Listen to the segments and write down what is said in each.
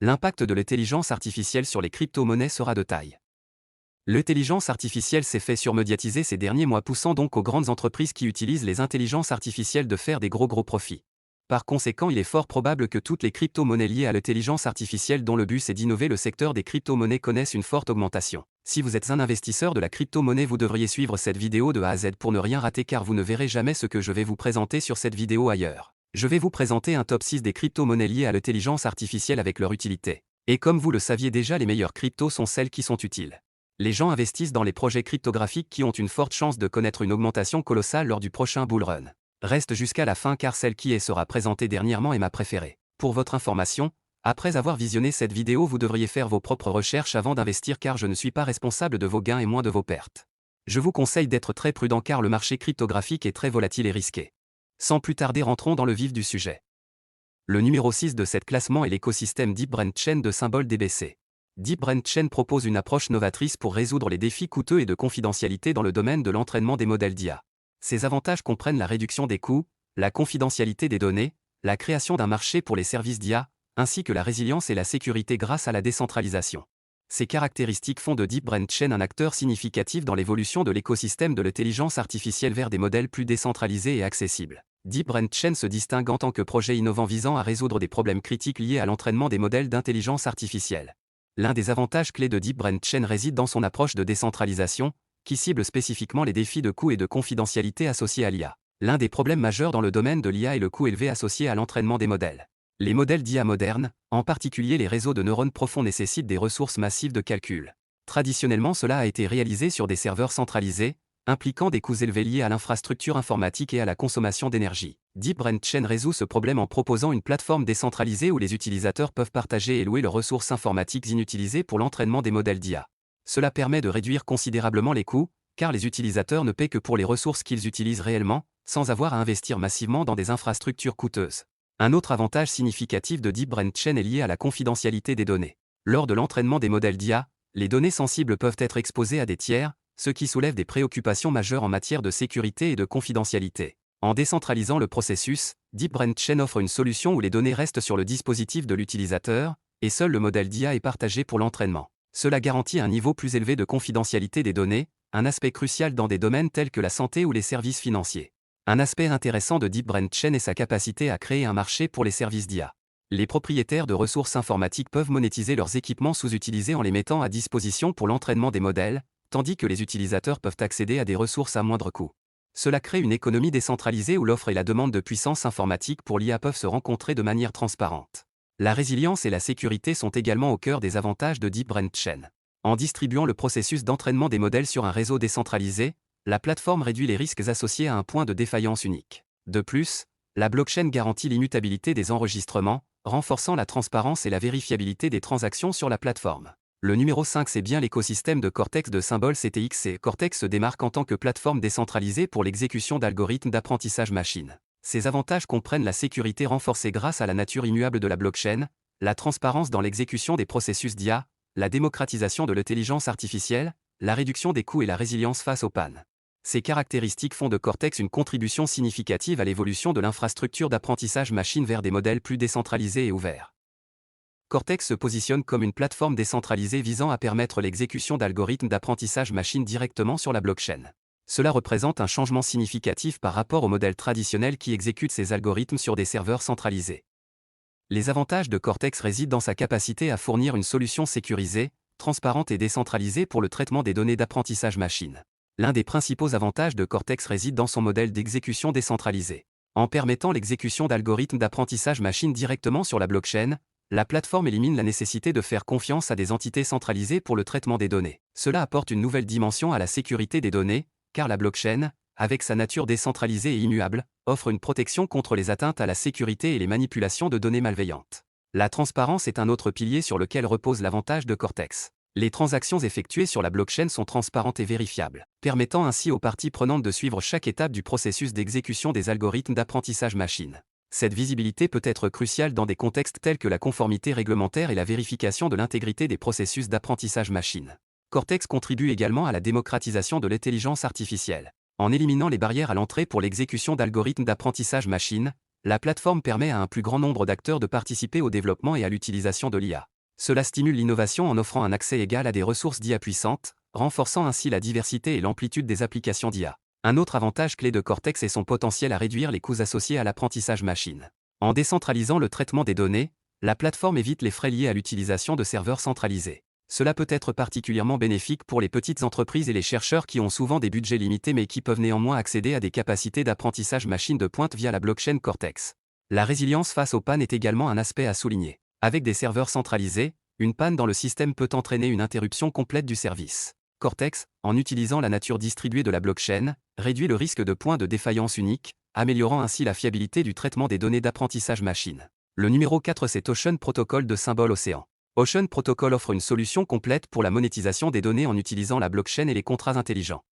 l'impact de l'intelligence artificielle sur les crypto-monnaies sera de taille. L'intelligence artificielle s'est fait surmédiatiser ces derniers mois, poussant donc aux grandes entreprises qui utilisent les intelligences artificielles de faire des gros profits. Par conséquent, il est fort probable que toutes les crypto-monnaies liées à l'intelligence artificielle dont le but est d'innover le secteur des crypto-monnaies connaissent une forte augmentation. Si vous êtes un investisseur de la crypto-monnaie, vous devriez suivre cette vidéo de A à Z pour ne rien rater, car vous ne verrez jamais ce que je vais vous présenter sur cette vidéo ailleurs. Je vais vous présenter un top 6 des crypto-monnaies liées à l'intelligence artificielle avec leur utilité. Et comme vous le saviez déjà, les meilleures cryptos sont celles qui sont utiles. Les gens investissent dans les projets cryptographiques qui ont une forte chance de connaître une augmentation colossale lors du prochain bull run. Reste jusqu'à la fin, car celle qui sera présentée dernièrement est ma préférée. Pour votre information, après avoir visionné cette vidéo, vous devriez faire vos propres recherches avant d'investir, car je ne suis pas responsable de vos gains et moins de vos pertes. Je vous conseille d'être très prudent, car le marché cryptographique est très volatile et risqué. Sans plus tarder, rentrons dans le vif du sujet. Le numéro 6 de cet classement est l'écosystème Deep Brain Chain de symbole DBC. Deep Brain Chain propose une approche novatrice pour résoudre les défis coûteux et de confidentialité dans le domaine de l'entraînement des modèles d'IA. Ces avantages comprennent la réduction des coûts, la confidentialité des données, la création d'un marché pour les services d'IA, ainsi que la résilience et la sécurité grâce à la décentralisation. Ces caractéristiques font de Deep Brain Chain un acteur significatif dans l'évolution de l'écosystème de l'intelligence artificielle vers des modèles plus décentralisés et accessibles. Deep Brain Chain se distingue en tant que projet innovant visant à résoudre des problèmes critiques liés à l'entraînement des modèles d'intelligence artificielle. L'un des avantages clés de Deep Brain Chain réside dans son approche de décentralisation, qui cible spécifiquement les défis de coût et de confidentialité associés à l'IA. L'un des problèmes majeurs dans le domaine de l'IA est le coût élevé associé à l'entraînement des modèles. Les modèles d'IA modernes, en particulier les réseaux de neurones profonds, nécessitent des ressources massives de calcul. Traditionnellement, cela a été réalisé sur des serveurs centralisés, impliquant des coûts élevés liés à l'infrastructure informatique et à la consommation d'énergie. Deep Brain Chain résout ce problème en proposant une plateforme décentralisée où les utilisateurs peuvent partager et louer leurs ressources informatiques inutilisées pour l'entraînement des modèles d'IA. Cela permet de réduire considérablement les coûts, car les utilisateurs ne paient que pour les ressources qu'ils utilisent réellement, sans avoir à investir massivement dans des infrastructures coûteuses. Un autre avantage significatif de Deep Brain Chain est lié à la confidentialité des données. Lors de l'entraînement des modèles d'IA, les données sensibles peuvent être exposées à des tiers, ce qui soulève des préoccupations majeures en matière de sécurité et de confidentialité. En décentralisant le processus, Deep Brain Chain offre une solution où les données restent sur le dispositif de l'utilisateur, et seul le modèle d'IA est partagé pour l'entraînement. Cela garantit un niveau plus élevé de confidentialité des données, un aspect crucial dans des domaines tels que la santé ou les services financiers. Un aspect intéressant de Deep Brain Chain est sa capacité à créer un marché pour les services d'IA. Les propriétaires de ressources informatiques peuvent monétiser leurs équipements sous-utilisés en les mettant à disposition pour l'entraînement des modèles, tandis que les utilisateurs peuvent accéder à des ressources à moindre coût. Cela crée une économie décentralisée où l'offre et la demande de puissance informatique pour l'IA peuvent se rencontrer de manière transparente. La résilience et la sécurité sont également au cœur des avantages de Deep Brain Chain. En distribuant le processus d'entraînement des modèles sur un réseau décentralisé, la plateforme réduit les risques associés à un point de défaillance unique. De plus, la blockchain garantit l'immutabilité des enregistrements, renforçant la transparence et la vérifiabilité des transactions sur la plateforme. Le numéro 5, c'est bien l'écosystème de Cortex de symbole CTX. Cortex se démarque en tant que plateforme décentralisée pour l'exécution d'algorithmes d'apprentissage machine. Ses avantages comprennent la sécurité renforcée grâce à la nature immuable de la blockchain, la transparence dans l'exécution des processus d'IA, la démocratisation de l'intelligence artificielle, la réduction des coûts et la résilience face aux pannes. Ces caractéristiques font de Cortex une contribution significative à l'évolution de l'infrastructure d'apprentissage machine vers des modèles plus décentralisés et ouverts. Cortex se positionne comme une plateforme décentralisée visant à permettre l'exécution d'algorithmes d'apprentissage machine directement sur la blockchain. Cela représente un changement significatif par rapport au modèle traditionnel qui exécute ces algorithmes sur des serveurs centralisés. Les avantages de Cortex résident dans sa capacité à fournir une solution sécurisée, transparente et décentralisée pour le traitement des données d'apprentissage machine. L'un des principaux avantages de Cortex réside dans son modèle d'exécution décentralisé. En permettant l'exécution d'algorithmes d'apprentissage machine directement sur la blockchain, la plateforme élimine la nécessité de faire confiance à des entités centralisées pour le traitement des données. Cela apporte une nouvelle dimension à la sécurité des données, car la blockchain, avec sa nature décentralisée et immuable, offre une protection contre les atteintes à la sécurité et les manipulations de données malveillantes. La transparence est un autre pilier sur lequel repose l'avantage de Cortex. Les transactions effectuées sur la blockchain sont transparentes et vérifiables, permettant ainsi aux parties prenantes de suivre chaque étape du processus d'exécution des algorithmes d'apprentissage machine. Cette visibilité peut être cruciale dans des contextes tels que la conformité réglementaire et la vérification de l'intégrité des processus d'apprentissage machine. Cortex contribue également à la démocratisation de l'intelligence artificielle. En éliminant les barrières à l'entrée pour l'exécution d'algorithmes d'apprentissage machine, la plateforme permet à un plus grand nombre d'acteurs de participer au développement et à l'utilisation de l'IA. Cela stimule l'innovation en offrant un accès égal à des ressources d'IA puissantes, renforçant ainsi la diversité et l'amplitude des applications d'IA. Un autre avantage clé de Cortex est son potentiel à réduire les coûts associés à l'apprentissage machine. En décentralisant le traitement des données, la plateforme évite les frais liés à l'utilisation de serveurs centralisés. Cela peut être particulièrement bénéfique pour les petites entreprises et les chercheurs qui ont souvent des budgets limités mais qui peuvent néanmoins accéder à des capacités d'apprentissage machine de pointe via la blockchain Cortex. La résilience face aux pannes est également un aspect à souligner. Avec des serveurs centralisés, une panne dans le système peut entraîner une interruption complète du service. Cortex, en utilisant la nature distribuée de la blockchain, réduit le risque de points de défaillance unique, améliorant ainsi la fiabilité du traitement des données d'apprentissage machine. Le numéro 4 c'est Ocean Protocol de symbole Océan. Ocean Protocol offre une solution complète pour la monétisation des données en utilisant la blockchain et les contrats intelligents.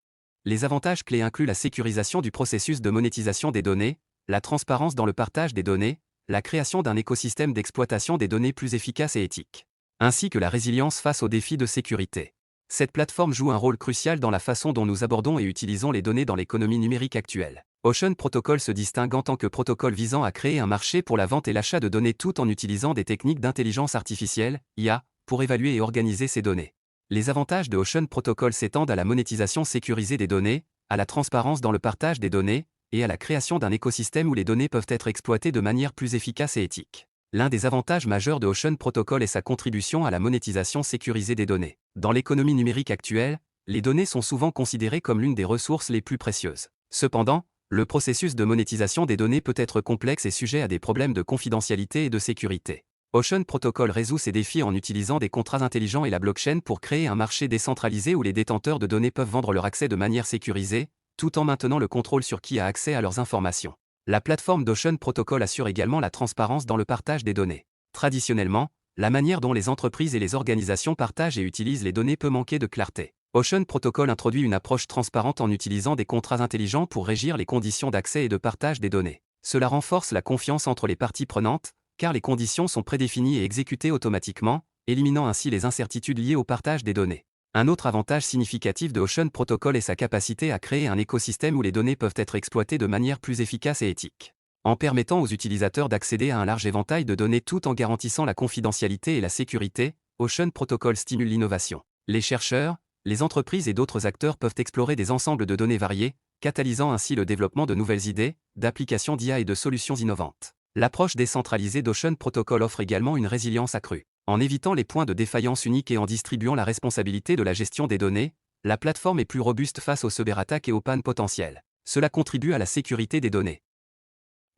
Les avantages clés incluent la sécurisation du processus de monétisation des données, la transparence dans le partage des données, la création d'un écosystème d'exploitation des données plus efficace et éthique, ainsi que la résilience face aux défis de sécurité. Cette plateforme joue un rôle crucial dans la façon dont nous abordons et utilisons les données dans l'économie numérique actuelle. Ocean Protocol se distingue en tant que protocole visant à créer un marché pour la vente et l'achat de données tout en utilisant des techniques d'intelligence artificielle, IA, pour évaluer et organiser ces données. Les avantages de Ocean Protocol s'étendent à la monétisation sécurisée des données, à la transparence dans le partage des données, et à la création d'un écosystème où les données peuvent être exploitées de manière plus efficace et éthique. L'un des avantages majeurs de Ocean Protocol est sa contribution à la monétisation sécurisée des données. Dans l'économie numérique actuelle, les données sont souvent considérées comme l'une des ressources les plus précieuses. Cependant, le processus de monétisation des données peut être complexe et sujet à des problèmes de confidentialité et de sécurité. Ocean Protocol résout ces défis en utilisant des contrats intelligents et la blockchain pour créer un marché décentralisé où les détenteurs de données peuvent vendre leur accès de manière sécurisée, tout en maintenant le contrôle sur qui a accès à leurs informations. La plateforme d'Ocean Protocol assure également la transparence dans le partage des données. Traditionnellement, la manière dont les entreprises et les organisations partagent et utilisent les données peut manquer de clarté. Ocean Protocol introduit une approche transparente en utilisant des contrats intelligents pour régir les conditions d'accès et de partage des données. Cela renforce la confiance entre les parties prenantes, car les conditions sont prédéfinies et exécutées automatiquement, éliminant ainsi les incertitudes liées au partage des données. Un autre avantage significatif de Ocean Protocol est sa capacité à créer un écosystème où les données peuvent être exploitées de manière plus efficace et éthique. En permettant aux utilisateurs d'accéder à un large éventail de données tout en garantissant la confidentialité et la sécurité, Ocean Protocol stimule l'innovation. Les chercheurs, les entreprises et d'autres acteurs peuvent explorer des ensembles de données variés, catalysant ainsi le développement de nouvelles idées, d'applications d'IA et de solutions innovantes. L'approche décentralisée d'Ocean Protocol offre également une résilience accrue. En évitant les points de défaillance uniques et en distribuant la responsabilité de la gestion des données, la plateforme est plus robuste face aux cyberattaques et aux pannes potentielles. Cela contribue à la sécurité des données.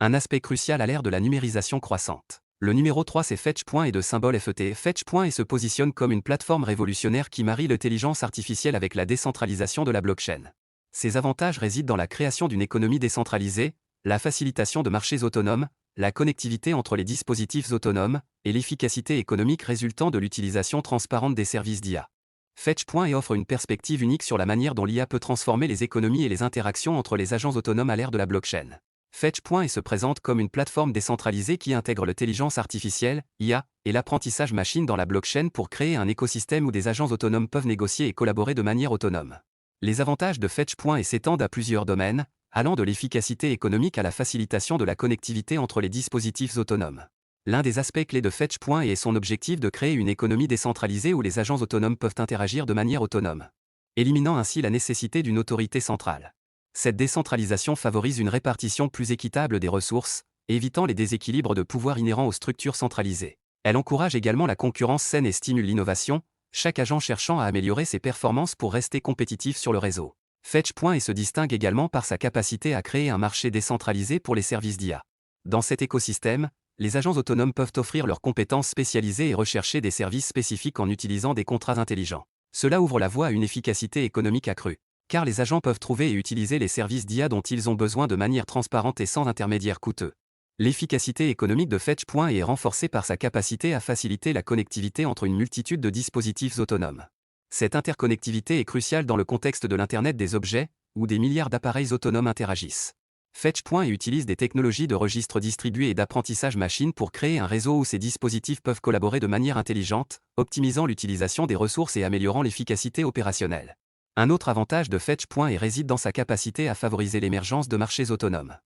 Un aspect crucial à l'ère de la numérisation croissante. Le numéro 3 c'est Fetch et de symbole FET. Fetch et se positionne comme une plateforme révolutionnaire qui marie l'intelligence artificielle avec la décentralisation de la blockchain. Ses avantages résident dans la création d'une économie décentralisée, la facilitation de marchés autonomes, la connectivité entre les dispositifs autonomes, et l'efficacité économique résultant de l'utilisation transparente des services d'IA. Fetch offre une perspective unique sur la manière dont l'IA peut transformer les économies et les interactions entre les agents autonomes à l'ère de la blockchain. Fetch se présente comme une plateforme décentralisée qui intègre l'intelligence artificielle, IA, et l'apprentissage machine dans la blockchain pour créer un écosystème où des agents autonomes peuvent négocier et collaborer de manière autonome. Les avantages de Fetch s'étendent à plusieurs domaines, allant de l'efficacité économique à la facilitation de la connectivité entre les dispositifs autonomes. L'un des aspects clés de Fetch est son objectif de créer une économie décentralisée où les agents autonomes peuvent interagir de manière autonome, éliminant ainsi la nécessité d'une autorité centrale. Cette décentralisation favorise une répartition plus équitable des ressources, évitant les déséquilibres de pouvoir inhérents aux structures centralisées. Elle encourage également la concurrence saine et stimule l'innovation, chaque agent cherchant à améliorer ses performances pour rester compétitif sur le réseau. Fetch se distingue également par sa capacité à créer un marché décentralisé pour les services d'IA. Dans cet écosystème, les agents autonomes peuvent offrir leurs compétences spécialisées et rechercher des services spécifiques en utilisant des contrats intelligents. Cela ouvre la voie à une efficacité économique accrue, car les agents peuvent trouver et utiliser les services d'IA dont ils ont besoin de manière transparente et sans intermédiaire coûteux. L'efficacité économique de Fetch est renforcée par sa capacité à faciliter la connectivité entre une multitude de dispositifs autonomes. Cette interconnectivité est cruciale dans le contexte de l'Internet des objets, où des milliards d'appareils autonomes interagissent. Fetch utilise des technologies de registres distribués et d'apprentissage machine pour créer un réseau où ces dispositifs peuvent collaborer de manière intelligente, optimisant l'utilisation des ressources et améliorant l'efficacité opérationnelle. Un autre avantage de Fetch réside dans sa capacité à favoriser l'émergence de marchés autonomes.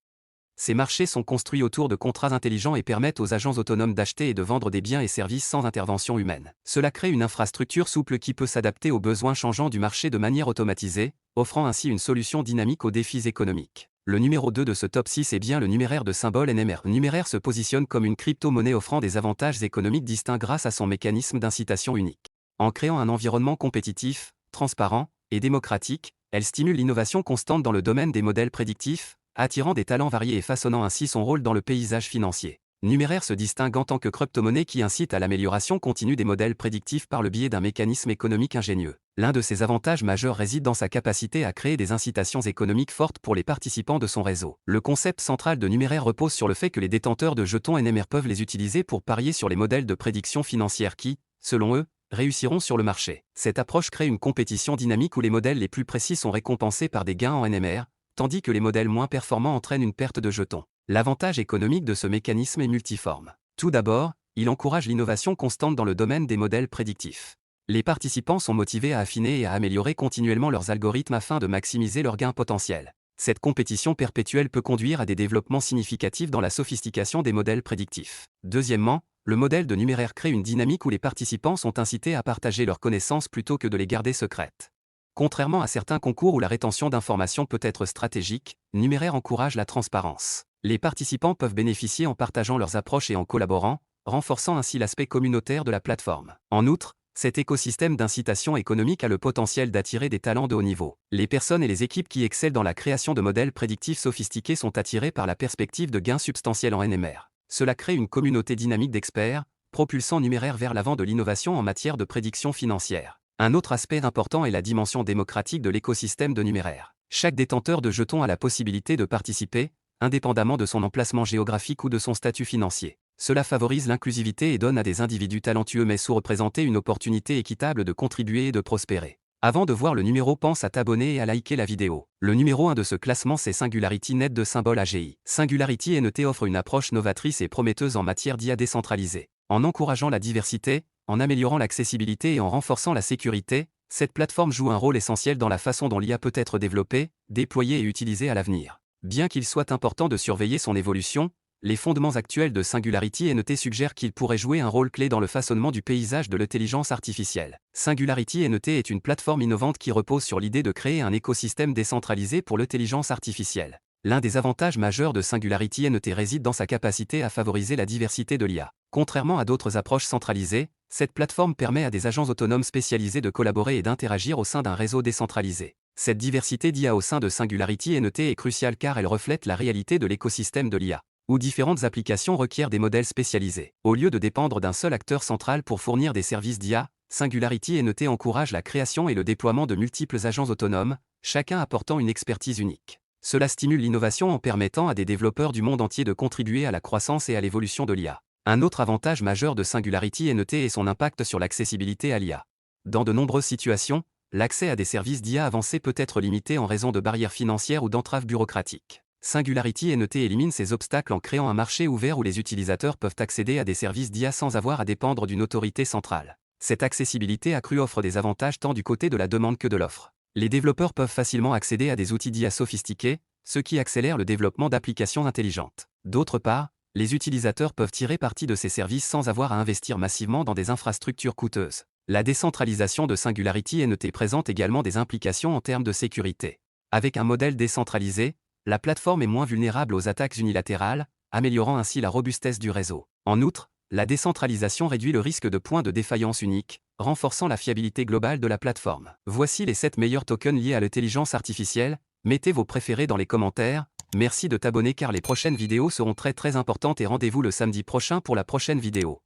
Ces marchés sont construits autour de contrats intelligents et permettent aux agents autonomes d'acheter et de vendre des biens et services sans intervention humaine. Cela crée une infrastructure souple qui peut s'adapter aux besoins changeants du marché de manière automatisée, offrant ainsi une solution dynamique aux défis économiques. Le numéro 2 de ce top 6 est bien le numéraire de symbole NMR. Le numéraire se positionne comme une crypto-monnaie offrant des avantages économiques distincts grâce à son mécanisme d'incitation unique. En créant un environnement compétitif, transparent et démocratique, elle stimule l'innovation constante dans le domaine des modèles prédictifs, attirant des talents variés et façonnant ainsi son rôle dans le paysage financier. Numéraire se distingue en tant que crypto-monnaie qui incite à l'amélioration continue des modèles prédictifs par le biais d'un mécanisme économique ingénieux. L'un de ses avantages majeurs réside dans sa capacité à créer des incitations économiques fortes pour les participants de son réseau. Le concept central de Numéraire repose sur le fait que les détenteurs de jetons NMR peuvent les utiliser pour parier sur les modèles de prédiction financière qui, selon eux, réussiront sur le marché. Cette approche crée une compétition dynamique où les modèles les plus précis sont récompensés par des gains en NMR, tandis que les modèles moins performants entraînent une perte de jetons. L'avantage économique de ce mécanisme est multiforme. Tout d'abord, il encourage l'innovation constante dans le domaine des modèles prédictifs. Les participants sont motivés à affiner et à améliorer continuellement leurs algorithmes afin de maximiser leurs gains potentiels. Cette compétition perpétuelle peut conduire à des développements significatifs dans la sophistication des modèles prédictifs. Deuxièmement, le modèle de Numéraire crée une dynamique où les participants sont incités à partager leurs connaissances plutôt que de les garder secrètes. Contrairement à certains concours où la rétention d'informations peut être stratégique, Numéraire encourage la transparence. Les participants peuvent bénéficier en partageant leurs approches et en collaborant, renforçant ainsi l'aspect communautaire de la plateforme. En outre, cet écosystème d'incitation économique a le potentiel d'attirer des talents de haut niveau. Les personnes et les équipes qui excellent dans la création de modèles prédictifs sophistiqués sont attirées par la perspective de gains substantiels en NMR. Cela crée une communauté dynamique d'experts, propulsant Numéraire vers l'avant de l'innovation en matière de prédiction financière. Un autre aspect important est la dimension démocratique de l'écosystème de Numéraire. Chaque détenteur de jetons a la possibilité de participer, indépendamment de son emplacement géographique ou de son statut financier. Cela favorise l'inclusivité et donne à des individus talentueux mais sous-représentés une opportunité équitable de contribuer et de prospérer. Avant de voir le numéro, pense à t'abonner et à liker la vidéo. Le numéro 1 de ce classement, c'est Singularity Net de symbole AGI. Singularity NET offre une approche novatrice et prometteuse en matière d'IA décentralisée. En encourageant la diversité, en améliorant l'accessibilité et en renforçant la sécurité, cette plateforme joue un rôle essentiel dans la façon dont l'IA peut être développée, déployée et utilisée à l'avenir. Bien qu'il soit important de surveiller son évolution, les fondements actuels de Singularity NET suggèrent qu'il pourrait jouer un rôle clé dans le façonnement du paysage de l'intelligence artificielle. Singularity NET est une plateforme innovante qui repose sur l'idée de créer un écosystème décentralisé pour l'intelligence artificielle. L'un des avantages majeurs de Singularity NET réside dans sa capacité à favoriser la diversité de l'IA. Contrairement à d'autres approches centralisées, cette plateforme permet à des agents autonomes spécialisés de collaborer et d'interagir au sein d'un réseau décentralisé. Cette diversité d'IA au sein de Singularity NET est cruciale car elle reflète la réalité de l'écosystème de l'IA, où différentes applications requièrent des modèles spécialisés. Au lieu de dépendre d'un seul acteur central pour fournir des services d'IA, Singularity NET encourage la création et le déploiement de multiples agents autonomes, chacun apportant une expertise unique. Cela stimule l'innovation en permettant à des développeurs du monde entier de contribuer à la croissance et à l'évolution de l'IA. Un autre avantage majeur de Singularity NET est son impact sur l'accessibilité à l'IA. Dans de nombreuses situations, l'accès à des services d'IA avancés peut être limité en raison de barrières financières ou d'entraves bureaucratiques. Singularity NET élimine ces obstacles en créant un marché ouvert où les utilisateurs peuvent accéder à des services d'IA sans avoir à dépendre d'une autorité centrale. Cette accessibilité accrue offre des avantages tant du côté de la demande que de l'offre. Les développeurs peuvent facilement accéder à des outils d'IA sophistiqués, ce qui accélère le développement d'applications intelligentes. D'autre part, les utilisateurs peuvent tirer parti de ces services sans avoir à investir massivement dans des infrastructures coûteuses. La décentralisation de Singularity NET présente également des implications en termes de sécurité. Avec un modèle décentralisé, la plateforme est moins vulnérable aux attaques unilatérales, améliorant ainsi la robustesse du réseau. En outre, la décentralisation réduit le risque de points de défaillance uniques, renforçant la fiabilité globale de la plateforme. Voici les 7 meilleurs tokens liés à l'intelligence artificielle. Mettez vos préférés dans les commentaires. Merci de t'abonner car les prochaines vidéos seront très importantes et rendez-vous le samedi prochain pour la prochaine vidéo.